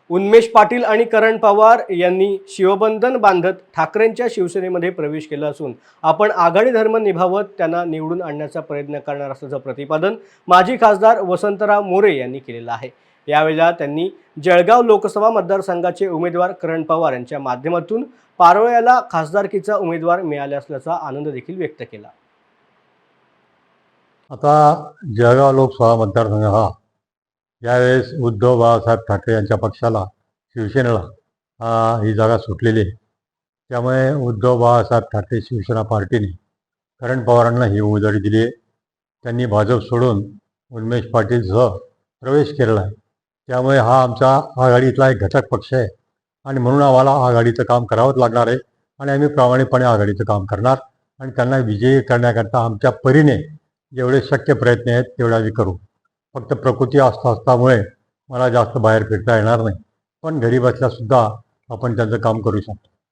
उन्मेष पाटील आणि करण पवार यांनी शिवबंधन बांधत ठाकरेंच्या शिवसेनेमध्ये प्रवेश केला असून आपण आघाडी धर्म निभावत त्यांना निवडून आणण्याचा प्रयत्न करणार असल्याचं प्रतिपादन माजी खासदार वसंतराव मोरे यांनी केलेलं आहे। यावेळेला त्यांनी जळगाव लोकसभा मतदारसंघाचे उमेदवार करण पवार यांच्या माध्यमातून पारोळ्याला खासदारकीचा उमेदवार मिळाला असल्याचा आनंद देखील व्यक्त केला। आता जळगाव लोकसभा मतदारसंघ हा यावेळेस उद्धव बाळासाहेब ठाकरे यांच्या पक्षाला शिवसेनेला ही जागा सुटलेली आहे। त्यामुळे उद्धव बाळासाहेब ठाकरे शिवसेना पार्टीने करण पवारांना ही उमेदवारी दिली आहे। त्यांनी भाजप सोडून उन्मेष पाटीलसह प्रवेश केलेला आहे। त्यामुळे हा आमचा आघाडीतला एक घटक पक्ष आहे आणि म्हणून आम्हाला आघाडीचं काम करावंच लागणार आहे आणि आम्ही प्रामाणिकपणे आघाडीचं काम करणार आणि त्यांना विजयी करण्याकरता आमच्या परीने जेवढे शक्य प्रयत्न आहेत तेवढे आम्ही करू। फक्त प्रकृती असल्यामुळे मला जास्त बाहेर फिरता येणार नाही, पण घरी बसल्यासुद्धा आपण त्यांचं काम करू शकतो।